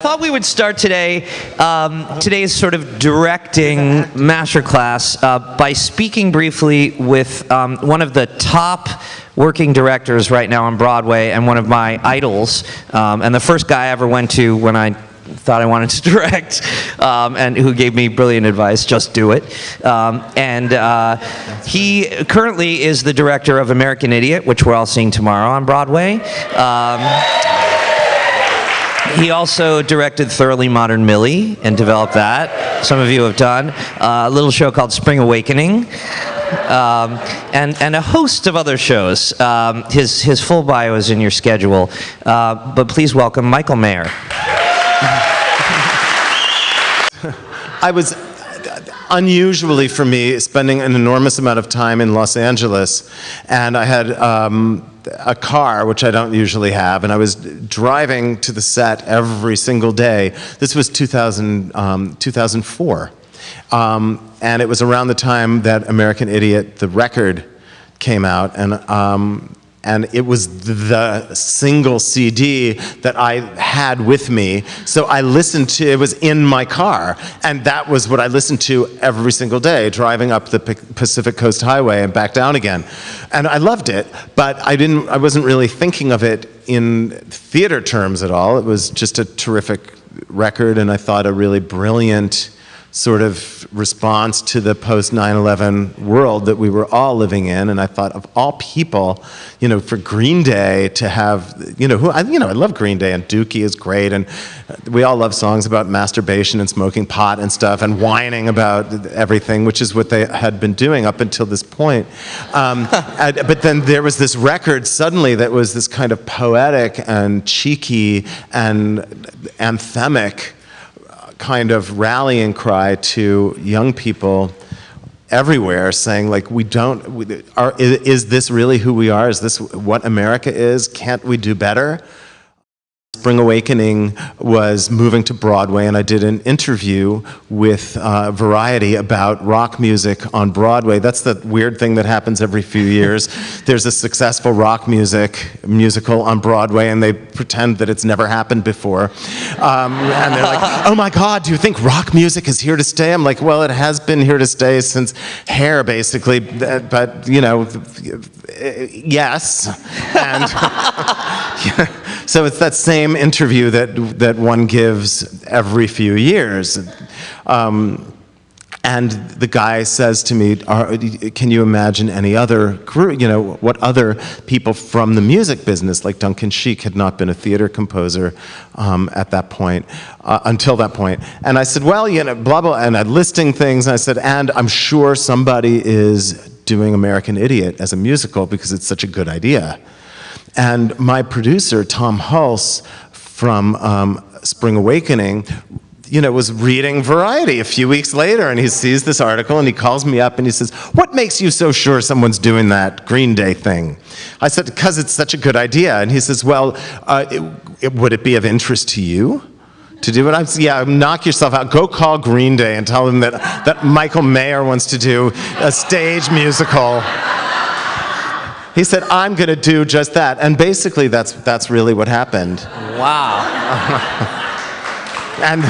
I thought we would start today, today's sort of directing masterclass by speaking briefly with one of the top working directors right now on Broadway and one of my idols, and the first guy I ever went to when I thought I wanted to direct, and who gave me brilliant advice, just do it. He currently is the director of American Idiot, which we're all seeing tomorrow on Broadway. He also directed Thoroughly Modern Millie and developed that. Some of you have done. A little show called Spring Awakening. And a host of other shows. His full bio is in your schedule. But please welcome Michael Mayer. I was, unusually for me, spending an enormous amount of time in Los Angeles, and I had a car, which I don't usually have, and I was driving to the set every single day. This was 2004, and it was around the time that American Idiot, the record, came out, and it was the single CD that I had with me, so I listened to, it was in my car, and that was what I listened to every single day, driving up the Pacific Coast Highway and back down again. And I loved it, but I wasn't really thinking of it in theater terms at all. It was just a terrific record, and I thought a really brilliant sort of response to the post 9/11 world that we were all living in. And I thought, of all people, you know, for Green Day to have, I love Green Day, and Dookie is great, and we all love songs about masturbation and smoking pot and stuff and whining about everything, which is what they had been doing up until this point. But then there was this record suddenly that was this kind of poetic and cheeky and anthemic kind of rallying cry to young people everywhere, saying, like, is this really who we are? Is this what America is? Can't we do better? Spring Awakening was moving to Broadway, and I did an interview with Variety about rock music on Broadway. That's the weird thing that happens every few years. There's a successful rock musical on Broadway, and they pretend that it's never happened before. And they're like, oh my God, do you think rock music is here to stay? I'm like, well, it has been here to stay since Hair, basically, but, yes. And so it's that same interview that one gives every few years. And the guy says to me, can you imagine any other group, what other people from the music business, like Duncan Sheik had not been a theater composer at that point, until that point. And I said, well, blah, blah, and I'm listing things, and I said, and I'm sure somebody is doing American Idiot as a musical because it's such a good idea. And my producer, Tom Hulse, from Spring Awakening, was reading Variety a few weeks later, and he sees this article, and he calls me up, and he says, what makes you so sure someone's doing that Green Day thing? I said, because it's such a good idea. And he says, well, would it be of interest to you to do it? I said, yeah, knock yourself out. Go call Green Day and tell them that Michael Mayer wants to do a stage musical. He said, I'm going to do just that. And basically, that's really what happened. Wow. And